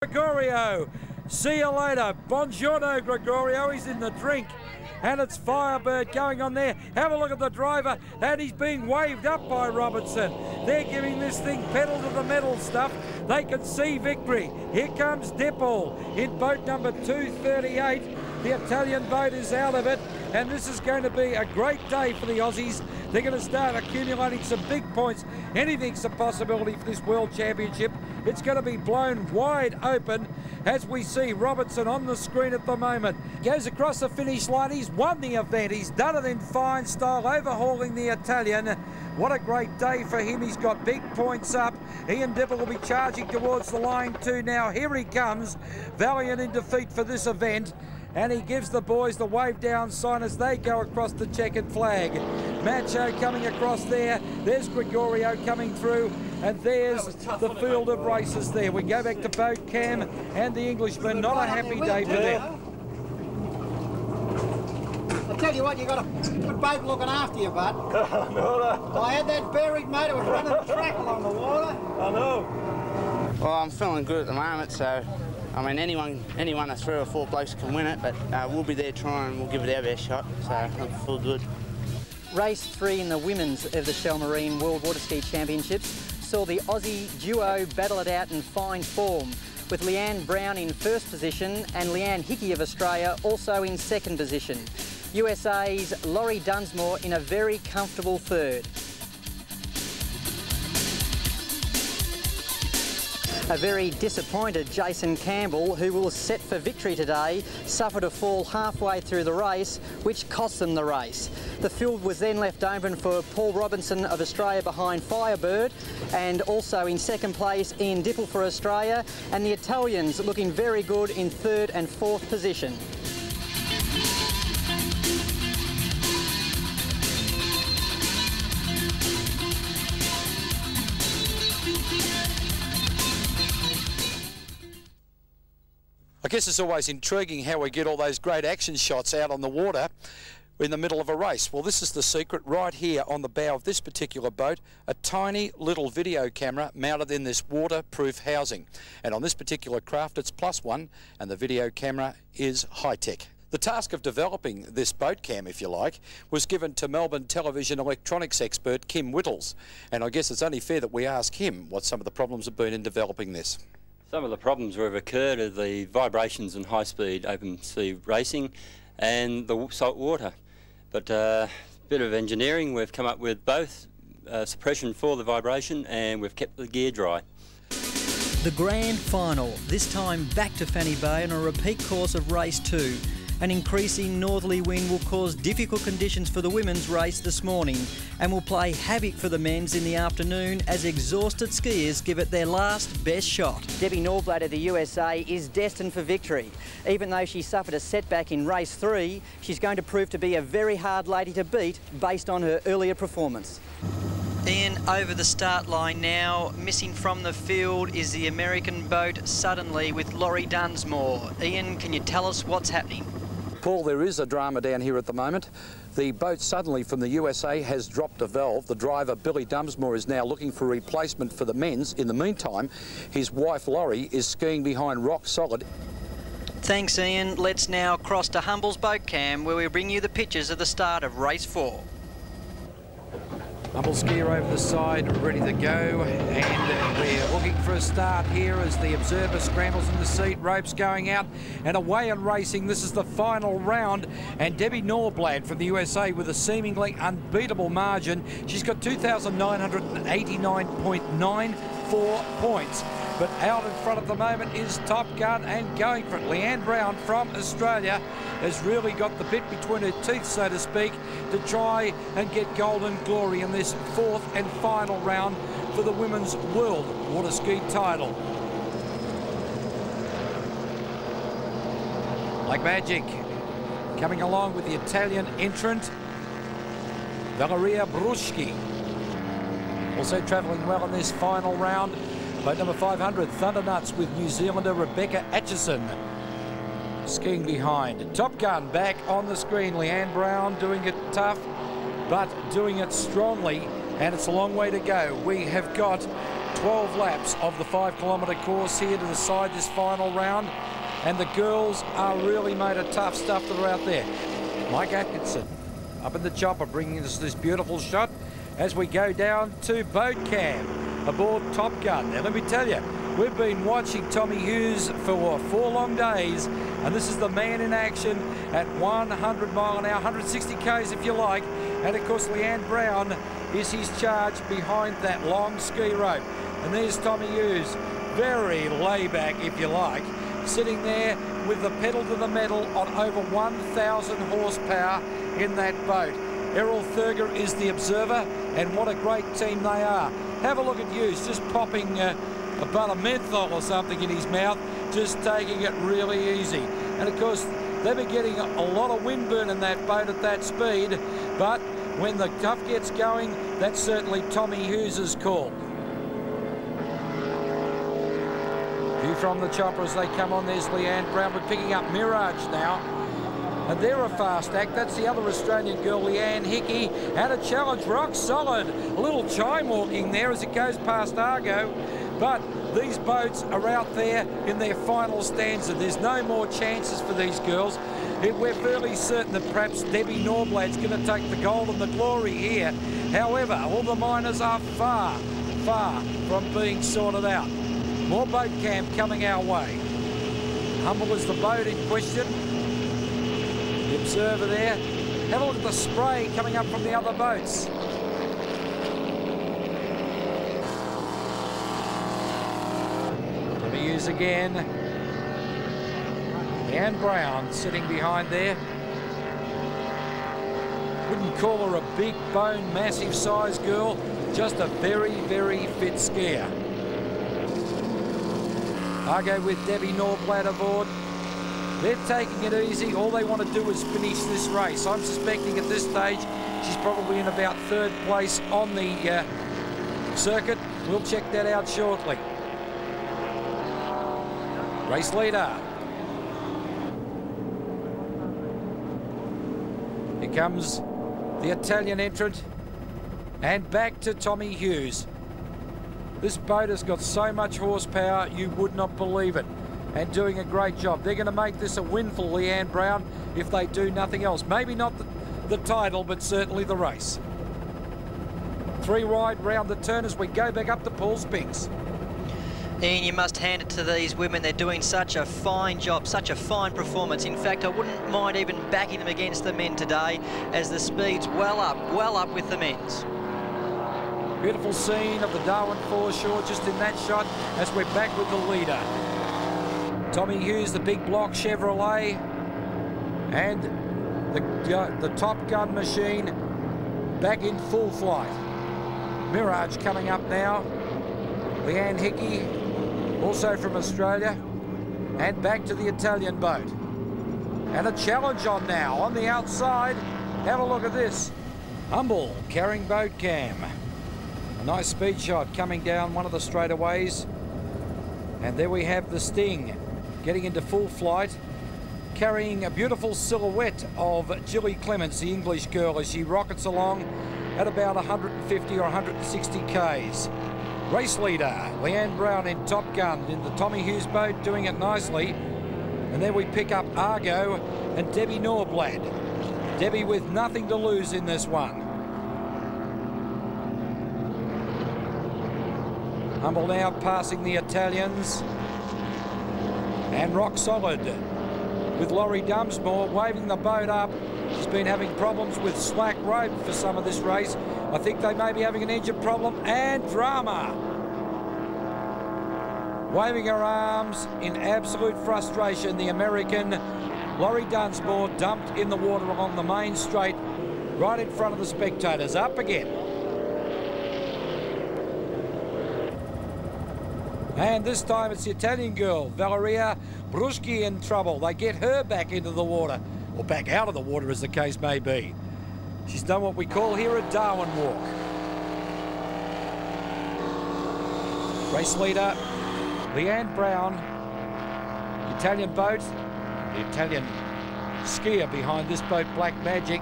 Gregorio, see you later. Buongiorno, Gregorio, he's in the drink. And it's Firebird going on there. Have a look at the driver, and he's being waved up by Robertson. They're giving this thing pedal to the metal stuff. They can see victory. Here comes Dippel in boat number 238. The Italian boat is out of it, and this is going to be a great day for the Aussies. They're going to start accumulating some big points. Anything's a possibility for this World Championship. It's going to be blown wide open as we see Robertson on the screen at the moment. Goes across the finish line. He's won the event. He's done it in fine style, overhauling the Italian. What a great day for him. He's got big points up. Ian Dippel will be charging towards the line too now. Here he comes, valiant in defeat for this event. And he gives the boys the wave down sign as they go across the checkered flag. Macho coming across there. There's Gregorio coming through. And there's the field of races there. We go back to boat cam and the Englishman. Not a happy day for them. I tell you what, you got a good boat looking after you, bud. No. I had that buried, mate. It was running the track along the water. I know. Well, I'm feeling good at the moment, so I mean, anyone of 3 or 4 blokes can win it, but we'll be there trying, we'll give it our best shot, so I feel good. Race 3 in the women's of the Shell Marine World Water Ski Championships saw the Aussie duo battle it out in fine form, with Leanne Brown in first position and Leanne Hickey of Australia also in second position. USA's Laurie Dunsmore in a very comfortable third. A very disappointed Jason Campbell, who was set for victory today, suffered a fall halfway through the race, which cost them the race. The field was then left open for Paul Robinson of Australia behind Firebird, and also in second place Ian Dippel for Australia, and the Italians looking very good in third and fourth position. I guess it's always intriguing how we get all those great action shots out on the water in the middle of a race. Well, this is the secret right here on the bow of this particular boat, a tiny little video camera mounted in this waterproof housing. And on this particular craft, it's +1, and the video camera is high-tech. The task of developing this boat cam, if you like, was given to Melbourne television electronics expert Kim Whittles. And I guess it's only fair that we ask him what some of the problems have been in developing this. Some of the problems that have occurred are the vibrations in high-speed open sea racing and the salt water. But a bit of engineering, we've come up with both suppression for the vibration, and we've kept the gear dry. The grand final, this time back to Fanny Bay on a repeat course of race 2. An increasing northerly wind will cause difficult conditions for the women's race this morning and will play havoc for the men's in the afternoon as exhausted skiers give it their last best shot. Debbie Norblad of the USA is destined for victory. Even though she suffered a setback in race 3, she's going to prove to be a very hard lady to beat based on her earlier performance. Ian, over the start line now, missing from the field is the American boat Suddenly with Laurie Dunsmore. Ian, can you tell us what's happening? Paul, there is a drama down here at the moment. The boat Suddenly from the USA has dropped a valve. The driver, Billy Dunsmore, is now looking for a replacement for the men's. In the meantime, his wife, Laurie, is skiing behind Rock Solid. Thanks, Ian. Let's now cross to Humble's boat cam, where we bring you the pictures of the start of race 4. Humble skier over the side, ready to go, and we're looking for a start here as the observer scrambles in the seat, ropes going out, and away and racing. This is the final round, and Debbie Norblad from the USA with a seemingly unbeatable margin. She's got 2,989.94 points. But out in front at the moment is Topgun, and going for it. Leanne Brown from Australia has really got the bit between her teeth, so to speak, to try and get golden glory in this 4th and final round for the Women's World Water Ski title. Like magic, coming along with the Italian entrant, Valeria Bruschi. Also travelling well in this final round. Boat number 500, Thundernuts with New Zealander Rebecca Atchison skiing behind. Topgun back on the screen. Leanne Brown doing it tough, but doing it strongly, and it's a long way to go. We have got 12 laps of the 5-kilometre course here to decide this final round, and the girls are really made of tough stuff that are out there. Mike Atkinson up in the chopper, bringing us this beautiful shot as we go down to boat cam aboard Topgun. Now let me tell you, we've been watching Tommy Hughes for 4 long days, and this is the man in action at 100 mile an hour, 160 k's if you like. And of course Leanne Brown is his charge behind that long ski rope. And there's Tommy Hughes, very layback if you like, sitting there with the pedal to the metal on over 1,000 horsepower in that boat. Errol Thurger is the observer, and what a great team they are. Have a look at Hughes, just popping a butt of menthol or something in his mouth, just taking it really easy. And of course, they've been getting a lot of wind burn in that boat at that speed, but when the tough gets going, that's certainly Tommy Hughes's call. View from the chopper as they come on. There's Leanne Brown. We're picking up Mirage now, and they're a fast act. That's the other Australian girl, Leanne Hickey, had a challenge, rock solid. A little chime walking there as it goes past Argo, but these boats are out there in their final stanza. There's no more chances for these girls. We're fairly certain that perhaps Debbie Norblad's going to take the gold and the glory here. However, all the miners are far, far from being sorted out. More boat cam coming our way. Humble is the boat in question. The observer there. Have a look at the spray coming up from the other boats. Let me use again. Leanne Brown sitting behind there. Wouldn't call her a big bone, massive size girl, just a very, very fit skier. Argo with Debbie Norblad aboard. They're taking it easy. All they want to do is finish this race. I'm suspecting at this stage she's probably in about 3rd place on the circuit. We'll check that out shortly. Race leader. Here comes the Italian entrant, and back to Tommy Hughes. This boat has got so much horsepower you would not believe it, and doing a great job. They're going to make this a win for Leanne Brown if they do nothing else. Maybe not the title, but certainly the race. 3 wide round the turn as we go back up to Paul's Pinks. Ian, you must hand it to these women. They're doing such a fine job, such a fine performance. In fact, I wouldn't mind even backing them against the men today, as the speed's well up with the men's. Beautiful scene of the Darwin foreshore just in that shot as we're back with the leader. Tommy Hughes, the big block Chevrolet, and the Topgun machine back in full flight. Mirage coming up now. Leanne Hickey, also from Australia, and back to the Italian boat. And a challenge on now, on the outside. Have a look at this. Humble carrying boat cam. A nice speed shot coming down one of the straightaways. And there we have the Sting getting into full flight, carrying a beautiful silhouette of Gilly Clements, the English girl, as she rockets along at about 150 or 160 k's. Race leader, Leanne Brown in Topgun in the Tommy Hughes boat, doing it nicely. And then we pick up Argo and Debbie Norblad. Debbie with nothing to lose in this one. Humble now passing the Italians. And rock solid with Laurie Dumsmore waving the boat up. She's been having problems with slack rope for some of this race. I think they may be having an engine problem, and drama. Waving her arms in absolute frustration, the American Laurie Dunsmore dumped in the water along the main straight right in front of the spectators. Up again. And this time it's the Italian girl, Valeria Bruschi, in trouble. They get her back into the water, or back out of the water as the case may be. She's done what we call here a Darwin walk. Race leader, Leanne Brown, the Italian boat, the Italian skier behind this boat, Black Magic,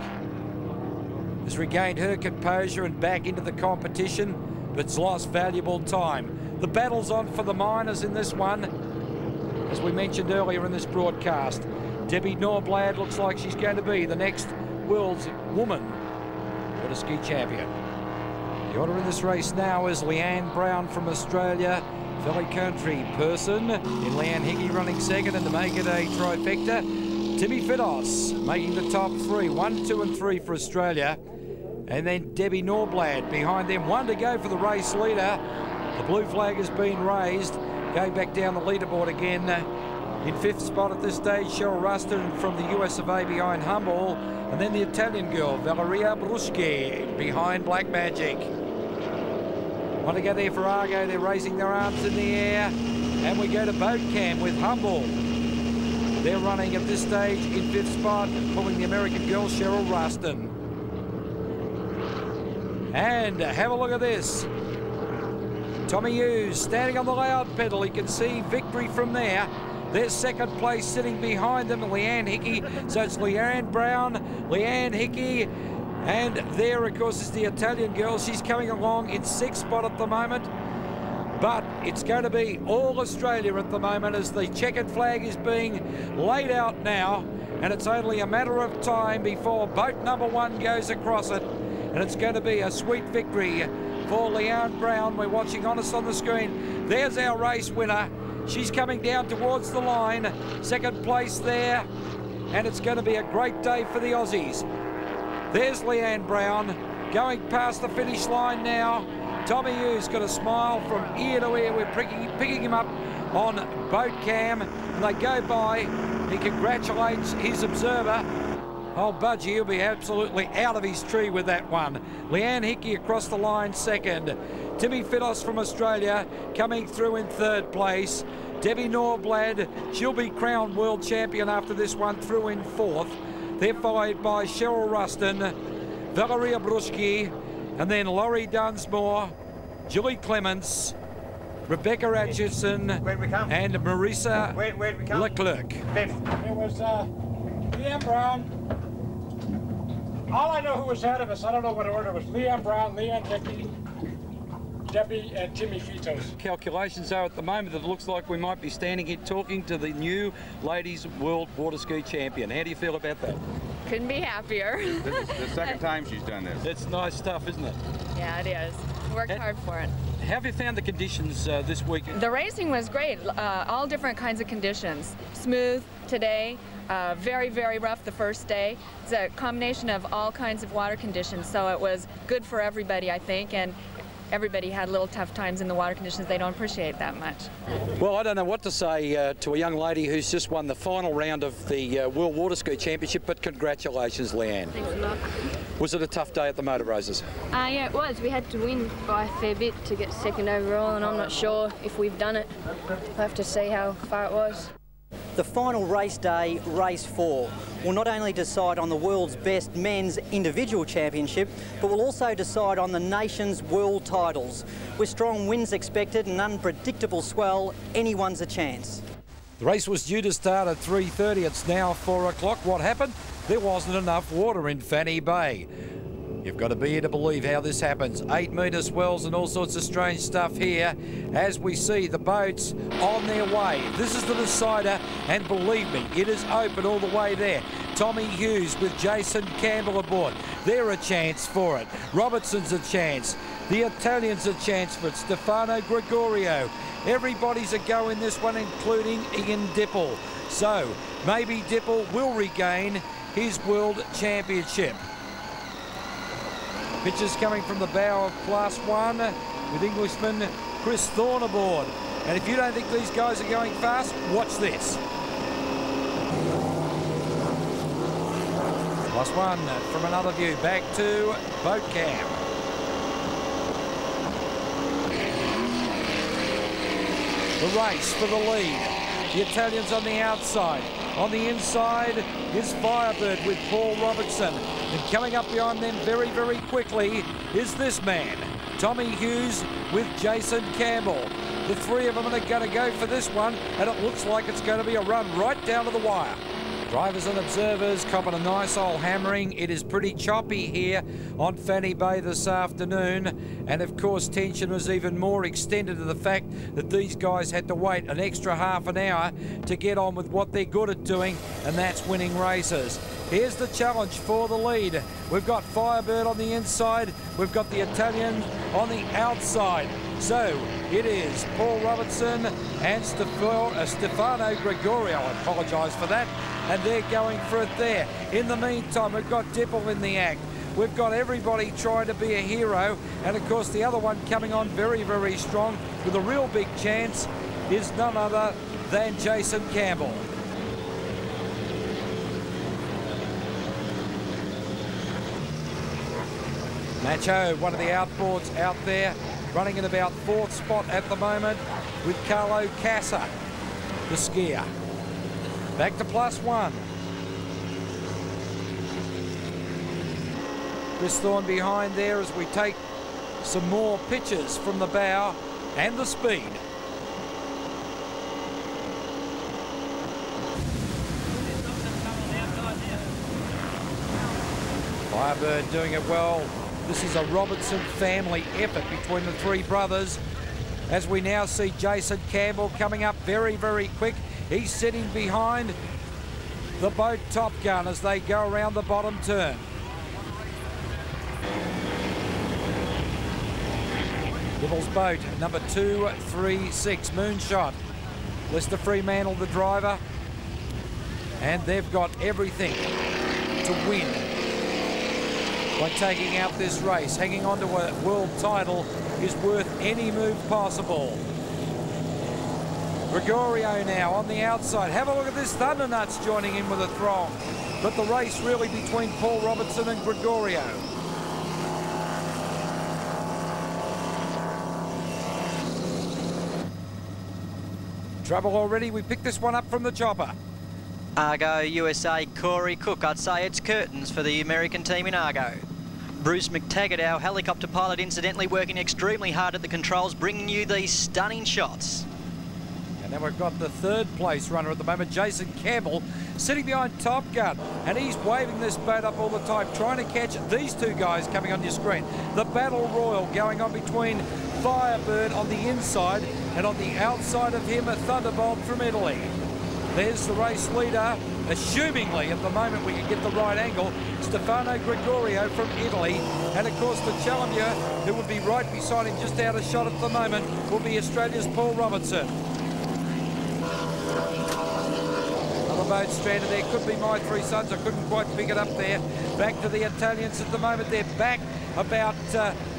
has regained her composure and back into the competition, but's lost valuable time. The battle's on for the minors in this one, as we mentioned earlier in this broadcast. Debbie Norblad looks like she's going to be the next world's woman water ski champion. The order in this race now is Leanne Brown from Australia, Valley Country person in Leanne Hickey running second, and to make it a trifecta, Timmy Fidos making the top three, 1, 2 and 3 for Australia. And then Debbie Norblad behind them, one to go for the race leader. The blue flag has been raised. Going back down the leaderboard again. In fifth spot at this stage, Cheryl Rustin from the US of A behind Humble. And then the Italian girl, Valeria Bruschi, behind Black Magic. Want to go there for Argo. They're raising their arms in the air. And we go to boat cam with Humble. They're running at this stage in fifth spot, pulling the American girl, Cheryl Rustin. And have a look at this. Tommy Hughes standing on the loud pedal. He can see victory from there. There's second place sitting behind them, Leanne Hickey. So it's Leanne Brown, Leanne Hickey, and there, of course, is the Italian girl. She's coming along in sixth spot at the moment. But it's going to be all Australia at the moment as the checkered flag is being laid out now. And it's only a matter of time before boat number one goes across it. And it's going to be a sweet victory for Leanne Brown. We're watching on us on the screen. There's our race winner. She's coming down towards the line. Second place there. And it's going to be a great day for the Aussies. There's Leanne Brown going past the finish line now. Tommy Hughes got a smile from ear to ear. We're picking him up on boat cam. And they go by. He congratulates his observer. Oh, Budgie, he'll be absolutely out of his tree with that one. Leanne Hickey across the line second. Timmy Fidos from Australia coming through in third place. Debbie Norblad, she'll be crowned world champion after this one, through in fourth. They're followed by Cheryl Rustin, Valeria Bruschi, and then Laurie Dunsmore, Julie Clements, Rebecca Atchison, and Marisa Leclerc. It was Leanne Brown. All I know who was ahead of us, I don't know what order it was. Leanne Brown, Leanne Hickey, Debbie, and Timmy Fitos. Calculations are at the moment, it looks like we might be standing here talking to the new ladies world water ski champion. How do you feel about that? Couldn't be happier. This is the second time she's done this. It's nice stuff, isn't it? Yeah, it is. Worked hard for it. How have you found the conditions this week? The racing was great. All different kinds of conditions. Smooth today. Very, very rough the first day. It's a combination of all kinds of water conditions, so it was good for everybody, I think, and everybody had little tough times in the water conditions they don't appreciate that much. Well, I don't know what to say to a young lady who's just won the final round of the World Water Ski Championship, but congratulations, Leanne. Thanks a lot. Was it a tough day at the motor races? Yeah, it was. We had to win by a fair bit to get second overall, and I'm not sure if we've done it. We'll have to see how far it was. The final race day, race 4, will not only decide on the world's best men's individual championship, but will also decide on the nation's world titles. With strong winds expected and unpredictable swell, anyone's a chance. The race was due to start at 3:30. It's now 4 o'clock. What happened? There wasn't enough water in Fanny Bay. You've got to be here to believe how this happens. 8-metre swells and all sorts of strange stuff here as we see the boats on their way. This is the decider, and believe me, it is open all the way there. Tommy Hughes with Jason Campbell aboard. They're a chance for it. Robertson's a chance. The Italians a chance for it. Stefano Gregorio. Everybody's a go in this one, including Ian Dipple. So maybe Dipple will regain his world championship. Pictures coming from the bow of Class 1 with Englishman Chris Thorne aboard. And if you don't think these guys are going fast, watch this. Class 1 from another view, back to boat cam. The race for the lead. The Italians on the outside. On the inside is Firebird with Paul Robertson. And coming up behind them very, very quickly is this man, Tommy Hughes with Jason Campbell. The three of them are going to go for this one, and it looks like it's going to be a run right down to the wire. Drivers and observers copping a nice old hammering. It is pretty choppy here on Fanny Bay this afternoon, and of course tension was even more extended to the fact that these guys had to wait an extra half an hour to get on with what they're good at doing, and that's winning races. Here's the challenge for the lead. We've got Firebird on the inside, we've got the Italian on the outside. So it is Paul Robertson and Stefano Gregorio, I apologise for that, and they're going for it there. In the meantime, we've got Dipple in the act. We've got everybody trying to be a hero, and of course the other one coming on very, very strong with a real big chance is none other than Jason Campbell. Macho, one of the outboards out there, running in about 4th spot at the moment with Carlo Casa, the skier. Back to +1. Chris Thorne behind there as we take some more pictures from the bow and the speed. Firebird doing it well. This is a Robertson family effort between the three brothers, as we now see Jason Campbell coming up very, very quick. He's sitting behind the boat Topgun as they go around the bottom turn. Dibble's boat, number 236, Moonshot. Lester Fremantle, the driver, and they've got everything to win by taking out this race. Hanging on to a world title is worth any move possible. Gregorio now on the outside. Have a look at this, Thundernuts joining in with a throng. But the race really between Paul Robertson and Gregorio. Trouble already, we picked this one up from the chopper. Argo USA, Corey Cook. I'd say it's curtains for the American team in Argo. Bruce McTaggart, our helicopter pilot, incidentally working extremely hard at the controls, bringing you these stunning shots. And then we've got the 3rd place runner at the moment, Jason Campbell, sitting behind Topgun, and he's waving this boat up all the time, trying to catch these two guys coming on your screen. The battle royal going on between Firebird on the inside, and on the outside of him, a Thunderbolt from Italy. There's the race leader, assumingly at the moment we can get the right angle, Stefano Gregorio from Italy. And of course the challenger, who would be right beside him just out of shot at the moment, will be Australia's Paul Robertson. Another boat stranded there, could be my three sons, I couldn't quite pick it up there. Back to the Italians at the moment, they're back about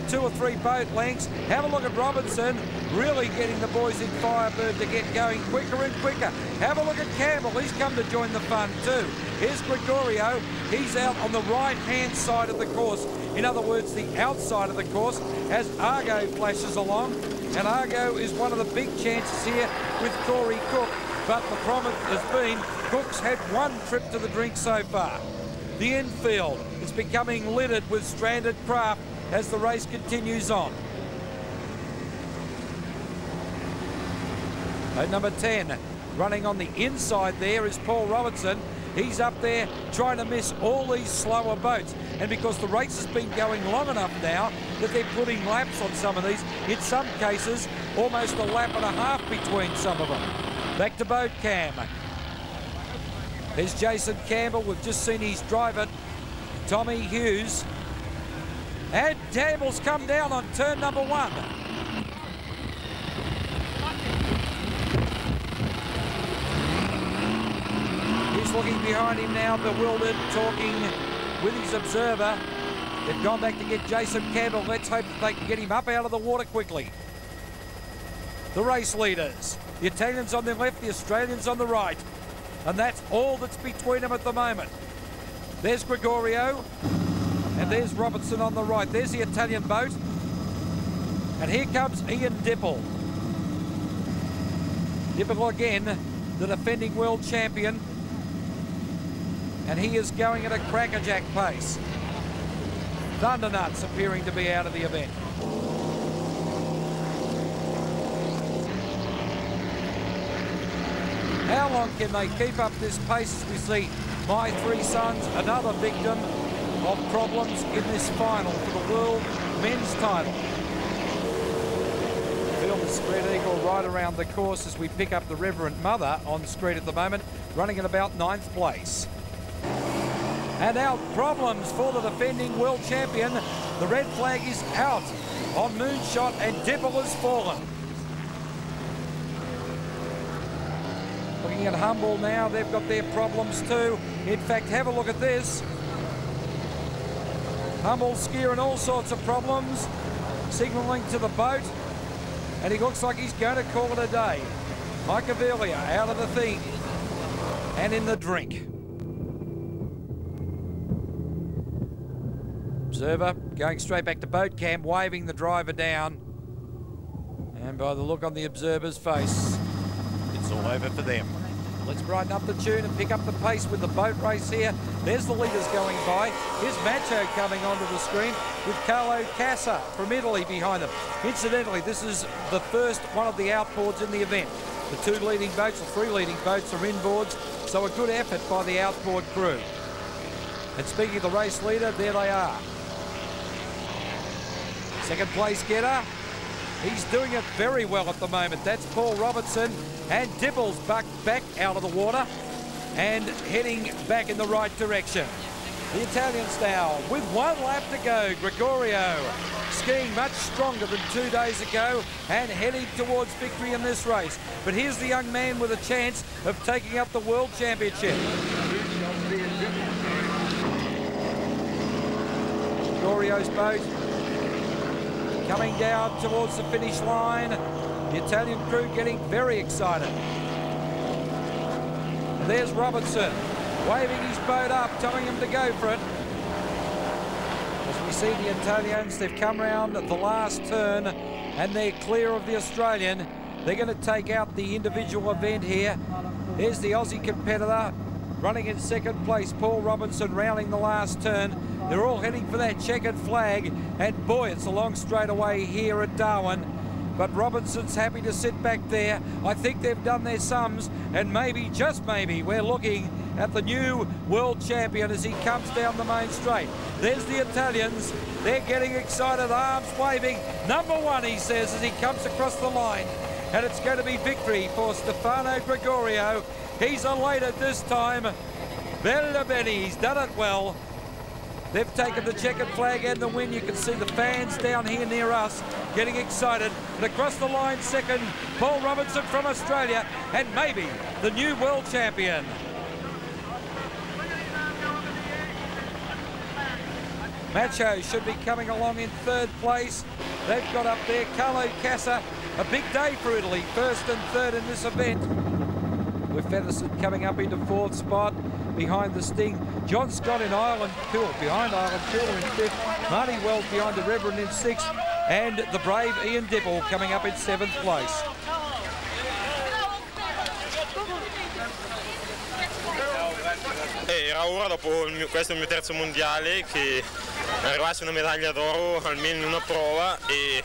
2 or 3 boat lengths. Have a look at Robertson, really getting the boys in Firebird to get going quicker and quicker. Have a look at Campbell, he's come to join the fun too. Here's Gregorio, he's out on the right-hand side of the course. In other words, the outside of the course, as Argo flashes along. And Argo is one of the big chances here with Corey Cook. But the problem has been, Cook's had 1 trip to the drink so far. The infield is becoming littered with stranded craft as the race continues on. At number 10, running on the inside there is Paul Robertson. He's up there trying to miss all these slower boats. And because the race has been going long enough now that they're putting laps on some of these, in some cases, almost a lap and a half between some of them. Back to boat cam. There's Jason Campbell. We've just seen his driver, Tommy Hughes. And Campbell's come down on turn number 1. He's looking behind him now, bewildered, talking with his observer. They've gone back to get Jason Campbell. Let's hope that they can get him up out of the water quickly. The race leaders, the Italians on the left, the Australians on the right. And that's all that's between them at the moment. There's Gregorio. And there's Robertson on the right. There's the Italian boat. And here comes Ian Dipple. Dipple again, the defending world champion. And he is going at a crackerjack pace. Thundernuts appearing to be out of the event. How long can they keep up this pace as we see My Three Sons, another victim of problems in this final for the world men's title. Feel the spread eagle right around the course as we pick up the Reverend Mother on screen at the moment, running at about 9th place. And now problems for the defending world champion. The red flag is out on Moonshot and Dipple has fallen. Looking at Humble now, they've got their problems too. In fact, have a look at this. Humble's skiing all sorts of problems, signalling to the boat, and he looks like he's going to call it a day. Machiavellia out of the thing and in the drink. Observer going straight back to boat camp, waving the driver down. And by the look on the observer's face, it's all over for them. Let's brighten up the tune and pick up the pace with the boat race here. There's the leaders going by. Here's Macho coming onto the screen with Carlo Casa from Italy behind them. Incidentally, this is the first one of the outboards in the event. The 2 leading boats, or 3 leading boats, are inboards, so a good effort by the outboard crew. And speaking of the race leader, there they are. Second place getter. He's doing it very well at the moment. That's Paul Robertson, and Dipple's back out of the water and heading back in the right direction. The Italians now with 1 lap to go. Gregorio skiing much stronger than 2 days ago and heading towards victory in this race. But here's the young man with a chance of taking up the World Championship. Gregorio's boat coming down towards the finish line. The Italian crew getting very excited. And there's Robertson waving his boat up, telling him to go for it. As we see the Italians, they've come round the last turn and they're clear of the Australian. They're going to take out the individual event here. There's the Aussie competitor running in second place, Paul Robinson, rounding the last turn. They're all heading for that checkered flag, and boy, it's a long straightaway here at Darwin. But Robinson's happy to sit back there. I think they've done their sums, and maybe, just maybe, we're looking at the new world champion as he comes down the main straight. There's the Italians. They're getting excited, arms waving. Number 1, he says, as he comes across the line. And it's going to be victory for Stefano Gregorio. He's elated this time. Bella Benny, he's done it well. They've taken the checkered flag and the win. You can see the fans down here near us getting excited. And across the line second, Paul Robinson from Australia, and maybe the new world champion. Macho should be coming along in third place. They've got up there Carlo Casa. A big day for Italy, first and third in this event. With Featherson coming up into fourth spot. Behind the Sting, John Scott in Ireland Cool, behind Ireland Cooler in fifth, Marty Wells behind the Reverend in sixth, and the brave Ian Dipple coming up in seventh place. Era ora dopo questo è il mio terzo mondiale che arrivasse una medaglia d'oro almeno in una prova e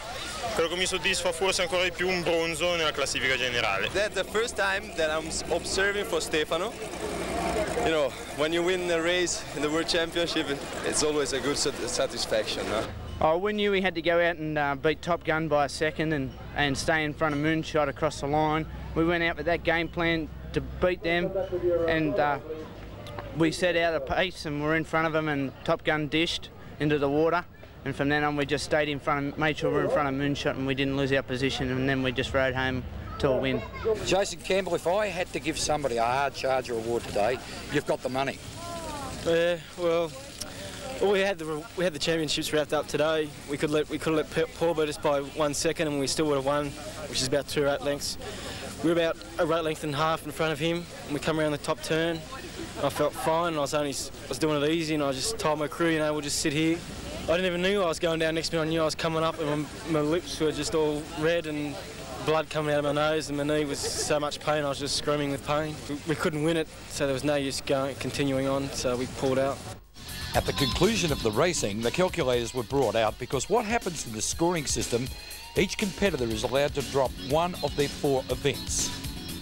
quello che mi soddisfa forse ancora di più un bronzo nella classifica generale. That's the first time that I'm observing for Stefano. You know, when you win a race in the World Championship, it's always a good satisfaction. Huh? Oh, we knew we had to go out and beat Topgun by a second and stay in front of Moonshot across the line. We went out with that game plan to beat them, and we set out a pace and we're in front of them, and Topgun dished into the water. And from then on, we just stayed in front of, made sure we were in front of Moonshot, and we didn't lose our position, and then we just rode home to a win. Jason Campbell, if I had to give somebody a hard charger award today, you've got the money. Yeah, well, we had the championships wrapped up today. We could let Paul beat us by 1 second, and we still would have won, which is about 2 rate lengths. We were about a rate length and a half in front of him, and we come around the top turn. I felt fine, and I was doing it easy, and I just told my crew, you know, we'll just sit here. I didn't even know I was going down next to me. I knew I was coming up, and my lips were just all red and blood coming out of my nose, and my knee was so much pain I was just screaming with pain. We couldn't win it, so there was no use continuing on, so we pulled out. At the conclusion of the racing, the calculators were brought out because what happens in the scoring system, each competitor is allowed to drop one of their 4 events.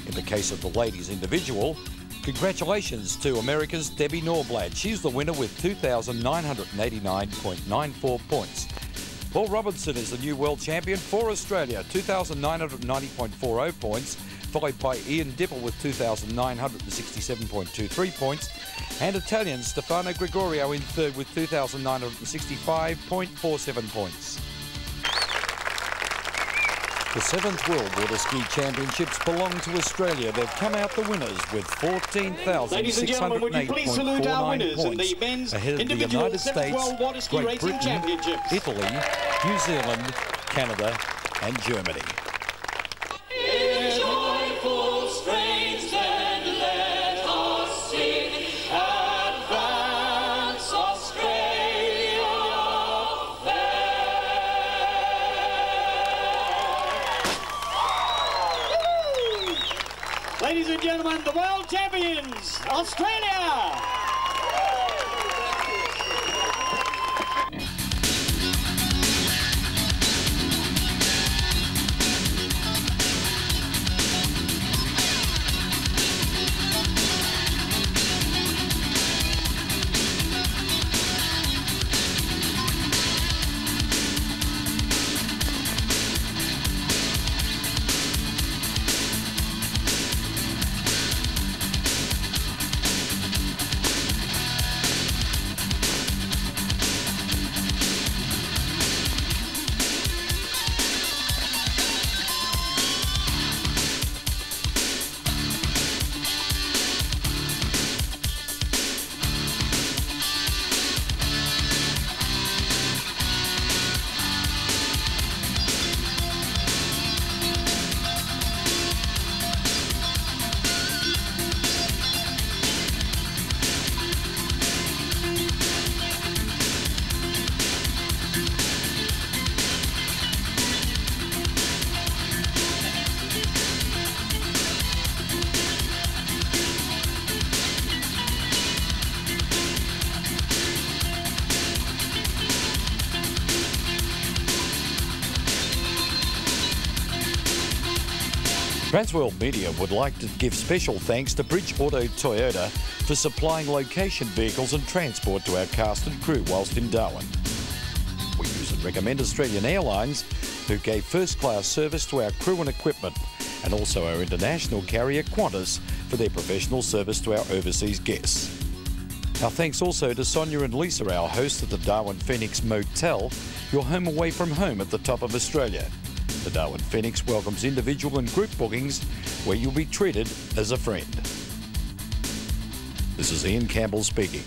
In the case of the ladies individual, congratulations to America's Debbie Norblad. She's the winner with 2,989.94 points. Paul Robinson is the new world champion for Australia, 2,990.40 points, followed by Ian Dipple with 2,967.23 points, and Italian Stefano Gregorio in third with 2,965.47 points. The 7th World Water Ski Championships belong to Australia. They've come out the winners with 14,608.49 points ahead of the United States, Great Britain, Italy, New Zealand, Canada and Germany. Ladies and gentlemen, the world champions, Australia! Transworld Media would like to give special thanks to Bridge Auto Toyota for supplying location vehicles and transport to our cast and crew whilst in Darwin. We use and recommend Australian Airlines, who gave first-class service to our crew and equipment, and also our international carrier Qantas for their professional service to our overseas guests. Our thanks also to Sonia and Lisa, our hosts at the Darwin Phoenix Motel, your home away from home at the top of Australia. The Darwin Phoenix welcomes individual and group bookings where you'll be treated as a friend. This is Ian Campbell speaking.